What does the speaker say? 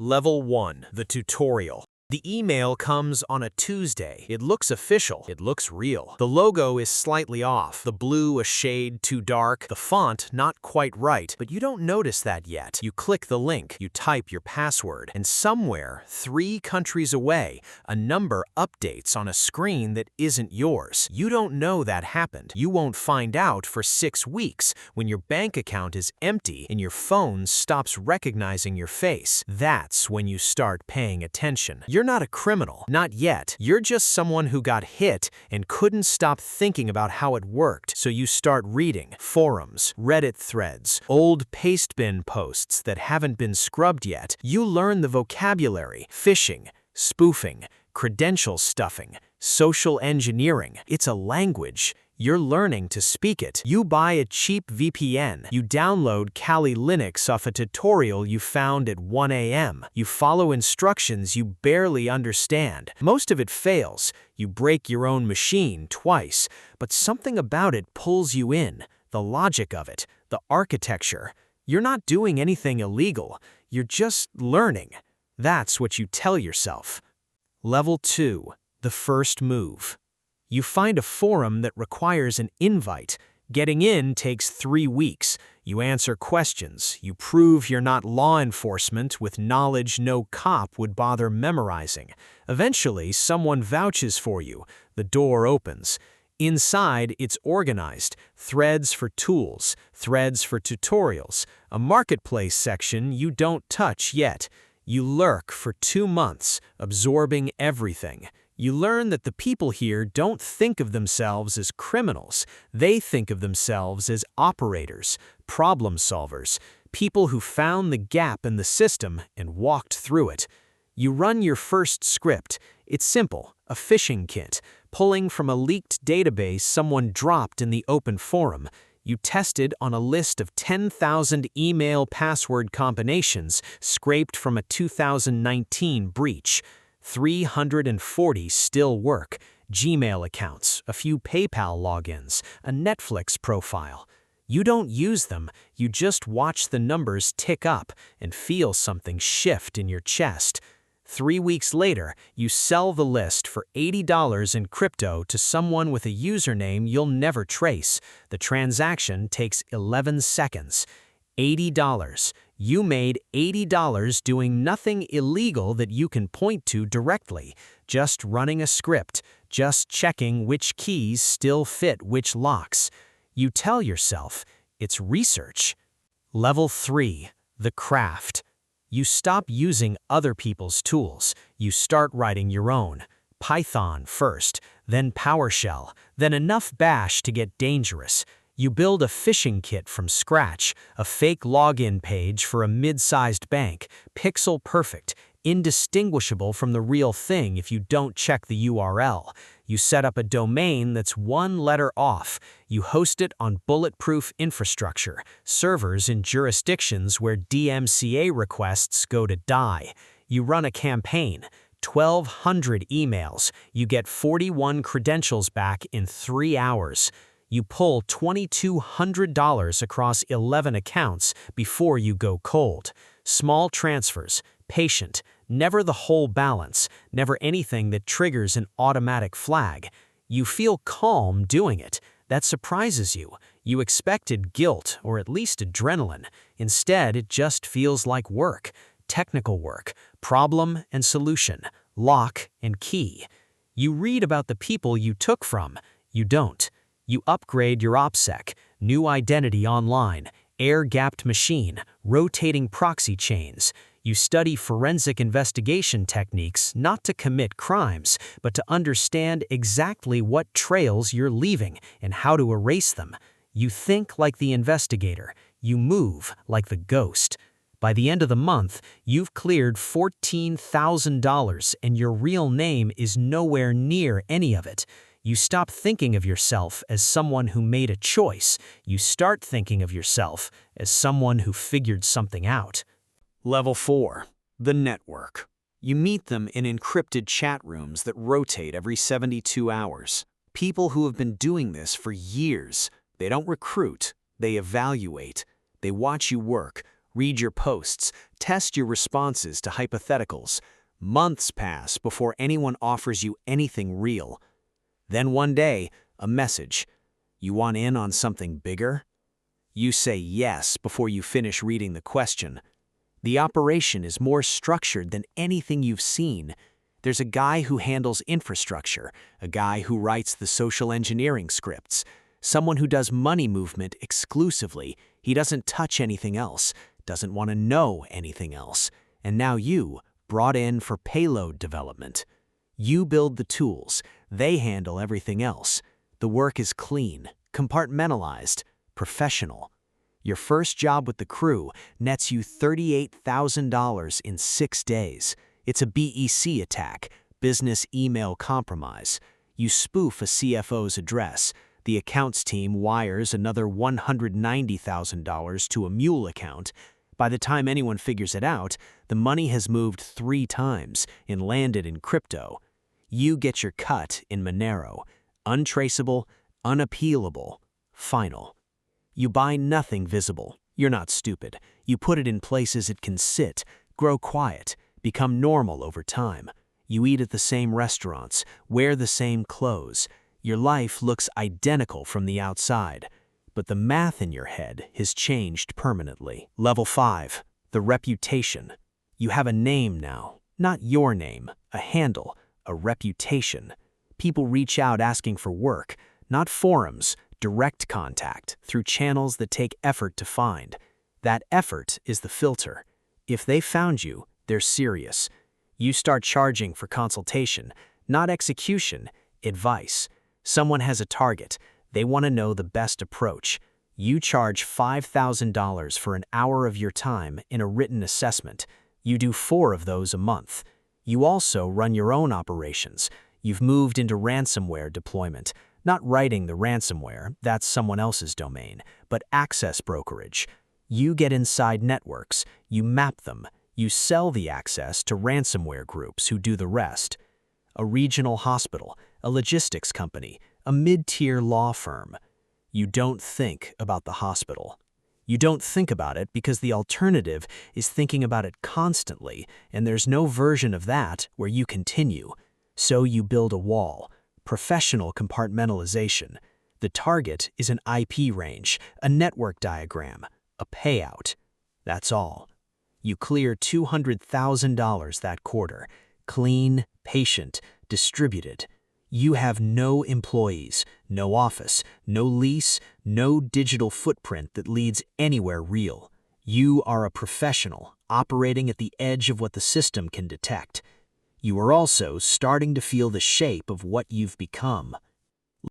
Level 1, the tutorial. The email comes on a Tuesday. It looks official. It looks real. The logo is slightly off. The blue a shade too dark. The font not quite right, but you don't notice that yet. You click the link. You type your password. And somewhere, 3 countries away, a number updates on a screen that isn't yours. You don't know that happened. You won't find out for 6 weeks when your bank account is empty and your phone stops recognizing your face. That's when you start paying attention. You're not a criminal. Not yet. You're just someone who got hit and couldn't stop thinking about how it worked. So you start reading forums, Reddit threads, old pastebin posts that haven't been scrubbed yet. You learn the vocabulary: phishing, spoofing, credential stuffing, social engineering. It's a language. You're learning to speak it. You buy a cheap VPN. You download Kali Linux off a tutorial you found at 1 a.m. You follow instructions you barely understand. Most of it fails. You break your own machine twice, but something about it pulls you in. The logic of it, the architecture. You're not doing anything illegal. You're just learning. That's what you tell yourself. Level 2, the first move. You find a forum that requires an invite. Getting in takes 3 weeks. You answer questions. You prove you're not law enforcement with knowledge no cop would bother memorizing. Eventually, someone vouches for you. The door opens. Inside, it's organized. Threads for tools, threads for tutorials, a marketplace section you don't touch yet. You lurk for 2 months, absorbing everything. You learn that the people here don't think of themselves as criminals. They think of themselves as operators, problem solvers, people who found the gap in the system and walked through it. You run your first script. It's simple, a phishing kit, pulling from a leaked database someone dropped in the open forum. You test it on a list of 10,000 email password combinations scraped from a 2019 breach. 340 still work. Gmail accounts, a few PayPal logins, a Netflix profile. You don't use them, you just watch the numbers tick up and feel something shift in your chest. 3 weeks later, you sell the list for $80 in crypto to someone with a username you'll never trace. The transaction takes 11 seconds. $80. You made $80 doing nothing illegal that you can point to directly, just running a script, just checking which keys still fit which locks. You tell yourself, it's research. Level 3, the craft. You stop using other people's tools. You start writing your own. Python first, then PowerShell, then enough Bash to get dangerous. You build a phishing kit from scratch, a fake login page for a mid-sized bank, pixel perfect, indistinguishable from the real thing if you don't check the URL. You set up a domain that's 1 letter off. You host it on bulletproof infrastructure, servers in jurisdictions where DMCA requests go to die. You run a campaign. 1,200 emails. You get 41 credentials back in 3 hours. You pull $2,200 across 11 accounts before you go cold. Small transfers, patient, never the whole balance, never anything that triggers an automatic flag. You feel calm doing it. That surprises you. You expected guilt or at least adrenaline. Instead, it just feels like work. Technical work, problem and solution, lock and key. You read about the people you took from. You don't. You upgrade your OPSEC, new identity online, air-gapped machine, rotating proxy chains. You study forensic investigation techniques not to commit crimes, but to understand exactly what trails you're leaving and how to erase them. You think like the investigator. You move like the ghost. By the end of the month, you've cleared $14,000 and your real name is nowhere near any of it. You stop thinking of yourself as someone who made a choice. You start thinking of yourself as someone who figured something out. Level 4, the network. You meet them in encrypted chat rooms that rotate every 72 hours. People who have been doing this for years. They don't recruit, they evaluate. They watch you work, Read your posts, test your responses to hypotheticals. Months pass before anyone offers you anything real. Then one day, a message. You want in on something bigger? You say yes before you finish reading the question. The operation is more structured than anything you've seen. There's a guy who handles infrastructure, a guy who writes the social engineering scripts, someone who does money movement exclusively. He doesn't touch anything else, doesn't want to know anything else. And now you, brought in for payload development. You build the tools, they handle everything else. The work is clean, compartmentalized, professional. Your first job with the crew nets you $38,000 in 6 days. It's a BEC attack, business email compromise. You spoof a CFO's address. The accounts team wires another $190,000 to a mule account. By the time anyone figures it out, the money has moved 3 times and landed in crypto. You get your cut in Monero. Untraceable, unappealable, final. You buy nothing visible. You're not stupid. You put it in places it can sit, grow quiet, become normal over time. You eat at the same restaurants, wear the same clothes. Your life looks identical from the outside, but the math in your head has changed permanently. Level 5, the reputation. You have a name now, not your name, a handle, a reputation. People reach out asking for work, not forums, direct contact through channels that take effort to find. That effort is the filter. If they found you, they're serious. You start charging for consultation, not execution, advice. Someone has a target. They want to know the best approach. You charge $5,000 for an hour of your time in a written assessment. You do 4 of those a month. You also run your own operations. You've moved into ransomware deployment. Not writing the ransomware, that's someone else's domain, but access brokerage. You get inside networks, you map them, you sell the access to ransomware groups who do the rest. A regional hospital, a logistics company, a mid-tier law firm. You don't think about the hospital. You don't think about it because the alternative is thinking about it constantly, and there's no version of that where you continue. So you build a wall. Professional compartmentalization. The target is an IP range, a network diagram, a payout. That's all. You clear $200,000 that quarter. Clean, patient, distributed. You have no employees, no office, no lease, no digital footprint that leads anywhere real. You are a professional operating at the edge of what the system can detect. You are also starting to feel the shape of what you've become.